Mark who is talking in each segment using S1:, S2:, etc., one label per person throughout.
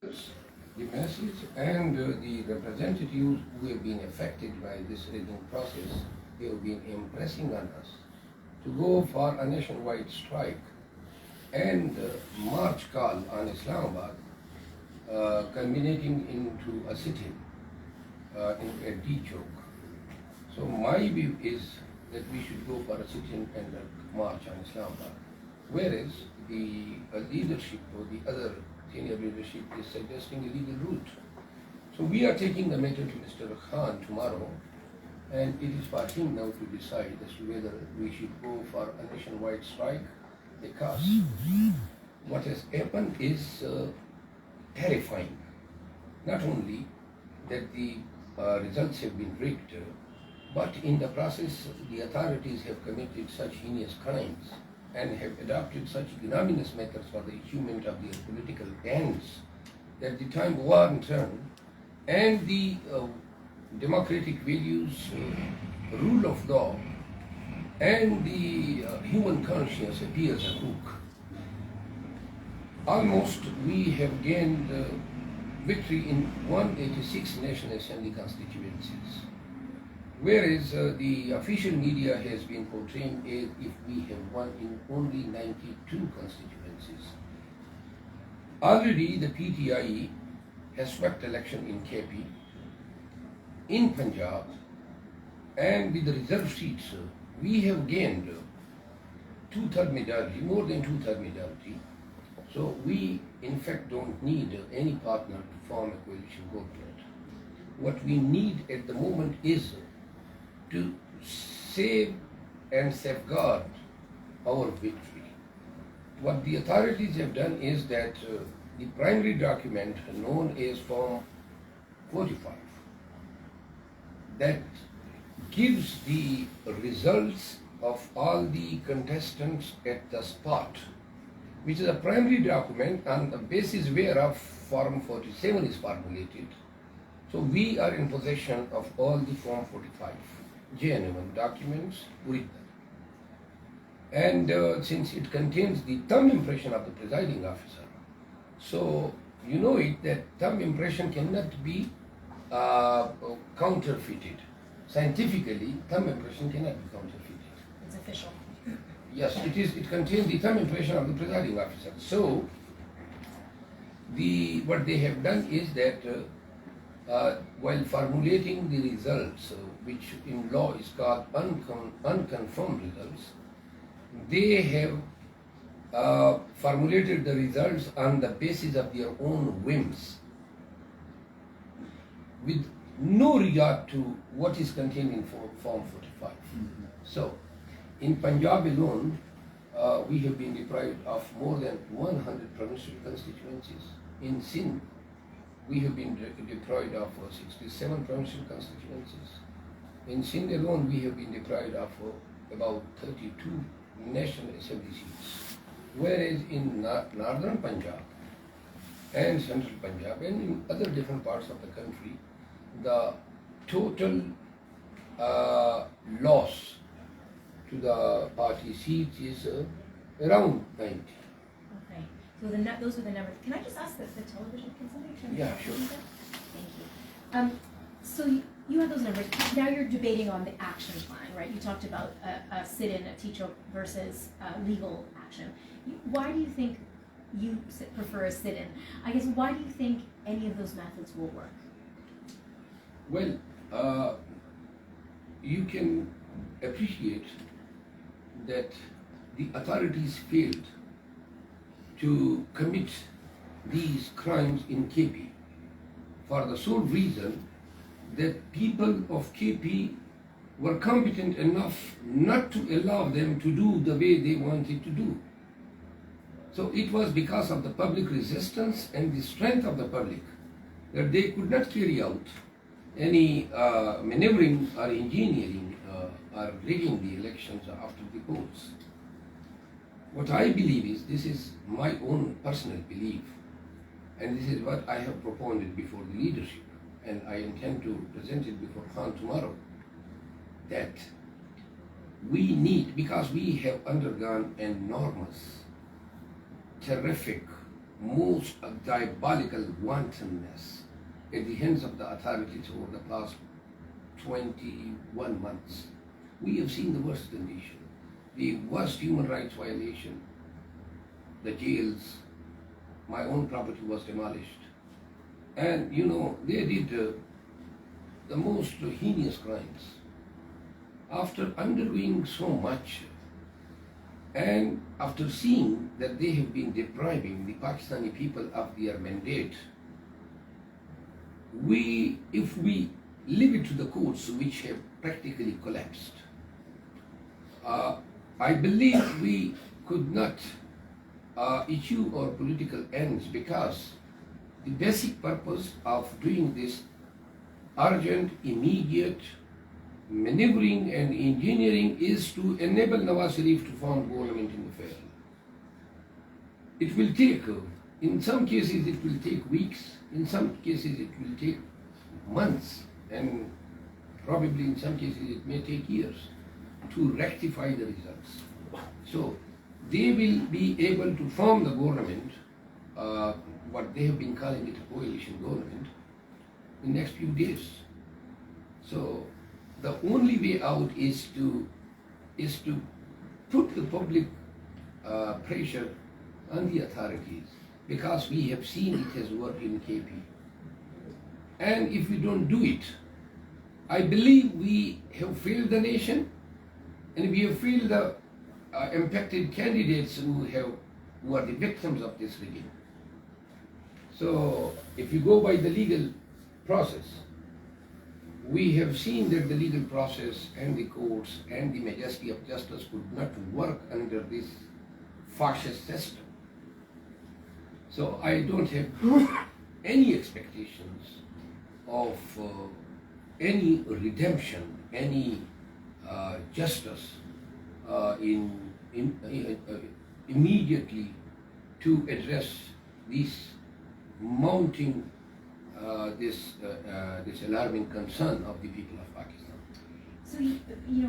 S1: The message and the representatives who have been affected by this rigging process, they have been impressing on us to go for a nationwide strike and march call on Islamabad, culminating into a sit-in at D Chowk. So my view is that we should go for a sit-in and a march on Islamabad, whereas the leadership or the other senior leadership is suggesting a legal route. So we are taking the matter to Mr. Khan tomorrow, and it is for him now to decide as to whether we should go for a nationwide strike, because what has happened is terrifying. Not only that the results have been rigged, but in the process the authorities have committed such heinous crimes and have adopted such ignominious methods for the achievement of their political ends that the time war turned and the democratic values, rule of law, and the human conscience appears a hook. Almost we have gained victory in 186 National Assembly constituencies, whereas the official media has been portraying as if we have won in only 92 constituencies. Already the PTI has swept election in KP, in Punjab, and with the reserve seats, we have gained two-third majority, more than two-third majority. So we in fact don't need any partner to form a coalition government. What we need at the moment is to save and safeguard our victory. What the authorities have done is that the primary document known as Form 45 that gives the results of all the contestants at the spot, which is a primary document on the basis whereof Form 47 is formulated. So we are in possession of all the Form 45 genuine documents with them. And since it contains the thumb impression of the presiding officer, so you know it that thumb impression cannot be counterfeited. Scientifically, thumb impression cannot be counterfeited.
S2: It's official.
S1: Yes, it is. It contains the thumb impression of the presiding officer. So what they have done is that while formulating the results, which in law is called unconfirmed results, they have formulated the results on the basis of their own whims, with no regard to what is contained in Form 45. So, in Punjab alone, we have been deprived of more than 100 provincial constituencies. In Sindh, we have been deprived of 67 provincial constituencies. In Sindh alone, we have been deprived of about 32 National Assembly seats. Whereas in northern Punjab and central Punjab and in other different parts of the country, the total loss to the party seats is around 90.
S2: Okay. So those are the numbers. Can I just ask the television? Can somebody turn
S1: Yeah,
S2: the
S1: sure.
S2: Thank you. So you have those numbers. Now you're debating on the action plan, right? You talked about a sit-in, a teacher versus legal action. Why do you think you prefer a sit-in? I guess why do you think any of those methods will work?
S1: Well, you can appreciate that the authorities failed to commit these crimes in KP for the sole reason that people of KP were competent enough not to allow them to do the way they wanted to do. So it was because of the public resistance and the strength of the public that they could not carry out any maneuvering or engineering or rigging the elections after the polls. What I believe is, this is my own personal belief, and this is what I have proposed before the leadership, and I intend to present it before Khan tomorrow, that we need, because we have undergone enormous, terrific most diabolical wantonness at the hands of the authorities over the past 21 months. We have seen the worst condition, the worst human rights violation, the jails. My own property was demolished. And they did the most heinous crimes. After undergoing so much, and after seeing that they have been depriving the Pakistani people of their mandate, if we leave it to the courts, which have practically collapsed, I believe we could not achieve our political ends, because the basic purpose of doing this urgent, immediate maneuvering and engineering is to enable Nawaz Sharif to form government in the fair. It will take, in some cases it will take weeks, in some cases it will take months, and probably in some cases it may take years to rectify the results. So they will be able to form the government, what they have been calling it a coalition government, in the next few days. So the only way out is to put the public pressure on the authorities, because we have seen it has worked in KP. And if we don't do it, I believe we have failed the nation, and we have failed the impacted candidates who are the victims of this regime. So if you go by the legal process, we have seen that the legal process and the courts and the majesty of justice could not work under this fascist system. So I don't have any expectations of any redemption, any justice immediately to address these mounting this alarming concern of the people of Pakistan.
S2: So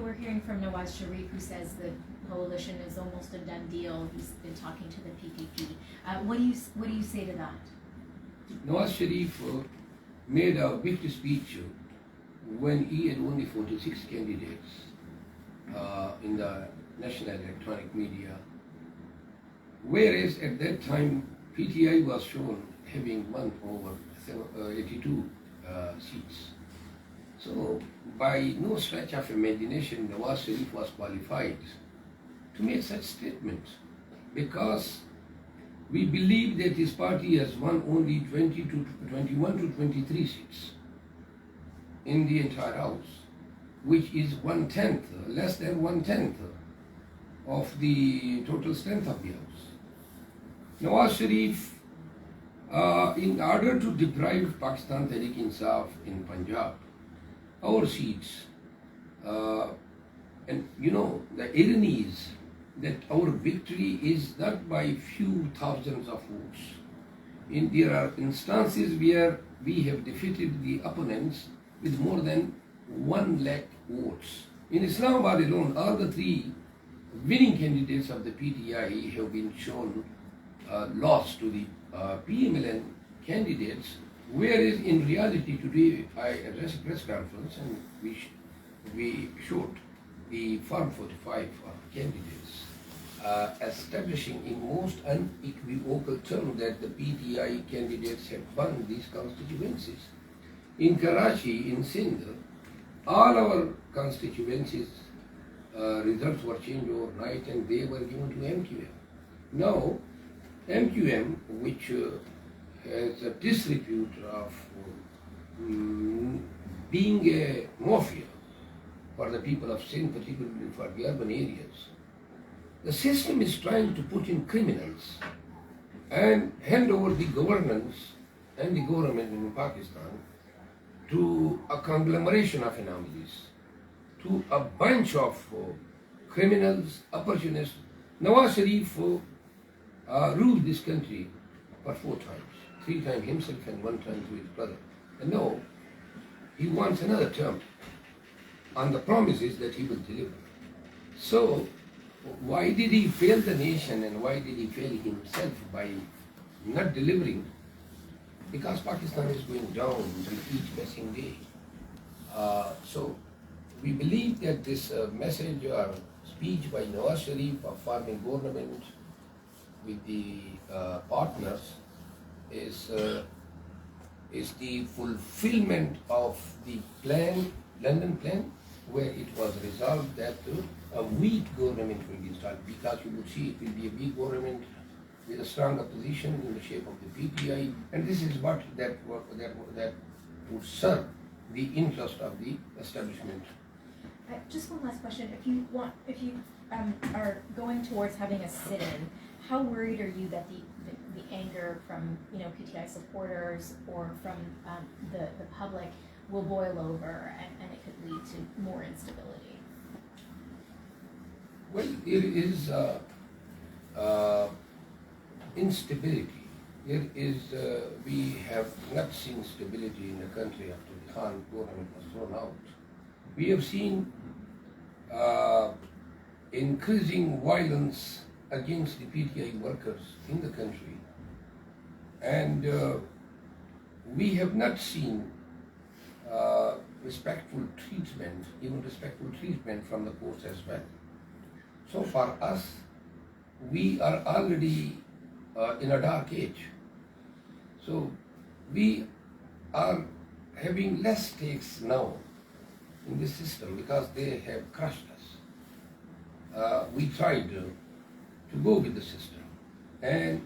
S2: we're hearing from Nawaz Sharif, who says the coalition is almost a done deal. He's been talking to the PPP. What do you say to that?
S1: Nawaz Sharif made a big speech when he had only 46 candidates in the national electronic media, whereas at that time PTI was shown having won over 82 seats. So by no stretch of imagination Nawaz Sharif was qualified to make such statement, because we believe that his party has won only 21 to 23 seats in the entire house, which is 1/10, less than 1/10 of the total strength of the house. Nawaz Sharif, in order to deprive Pakistan Tehreek-e-Insaf in Punjab our seats, and the irony is that our victory is not by few thousands of votes. There are instances where we have defeated the opponents with more than 1 lakh votes. In Islamabad alone, all the 3 winning candidates of the PTI have been shown lost to the PMLN candidates, whereas in reality today I addressed a press conference and we showed the Form 45 of candidates, establishing in most unequivocal terms that the PTI candidates have won these constituencies. In Karachi, in Sindh, all our constituencies results were changed overnight and they were given to MQM. Now, MQM, which has a disrepute of being a mafia for the people of Sindh, particularly for the urban areas, the system is trying to put in criminals and hand over the governance and the government in Pakistan to a conglomeration of anomalies, to a bunch of criminals, opportunists. Nawaz Sharif ruled this country for 4 times, 3 times himself and 1 time to his brother. And now he wants another term on the promises that he will deliver. So why did he fail the nation and why did he fail himself by not delivering, because Pakistan is going down with each passing day. So we believe that this message or speech by Nawaz Sharif of forming government with the partners is the fulfillment of the plan, London plan, where it was resolved that a weak government will be installed, because you would see it will be a big government with a strong opposition in the shape of the PTI, and this is what that would serve the interest of the establishment.
S2: Just one last question. If you are going towards having a sit-in, how worried are you that the anger from PTI supporters or from the public will boil over and it could lead to more instability?
S1: Well, there is instability. We have not seen stability in the country after the Khan government was thrown out. We have seen increasing violence against the PTI workers in the country, and we have not seen respectful treatment from the courts as well. So for us, we are already in a dark age. So we are having less stakes now in this system because they have crushed us. We tried to go with the system, and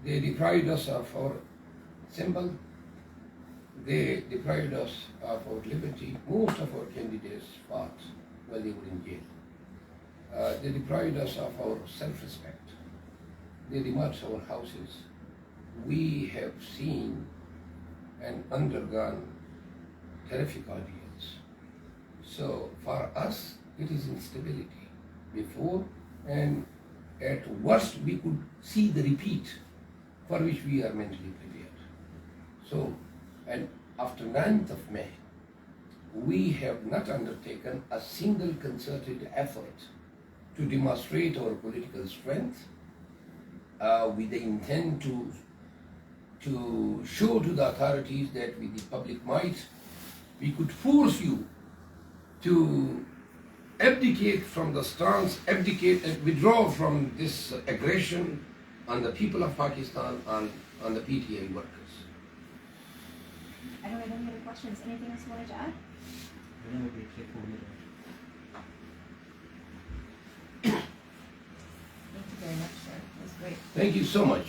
S1: they deprived us of our symbol, they deprived us of our liberty. Most of our candidates fought while they were in jail. They deprived us of our self-respect. They demolished our houses. We have seen and undergone terrific ordeals. So for us, it is instability before, and at worst we could see the repeat, for which we are mentally prepared. So, and after 9th of May, we have not undertaken a single concerted effort to demonstrate our political strength with the intent to show to the authorities that with the public might, we could force you to abdicate from the stance, abdicate and withdraw from this aggression on the people of Pakistan, on the PTI workers.
S2: I don't have any other questions. Anything else you wanted to add? Thank you very much, sir. It was great.
S1: Thank you so much.